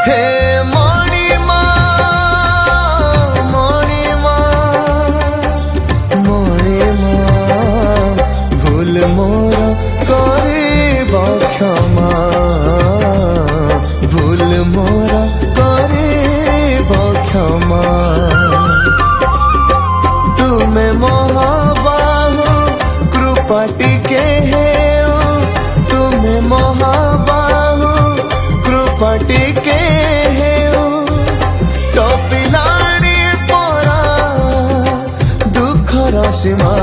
हे मणिमा मणिमा मणिमा भूल मोर करिब क्षमा भूल मोर करिब क्षमा तुमे महाबाहु कृपा टिके हेउ तुमे महाबाहु कृपा टिके हेउ टपिलाणी परा दुखर सीमा।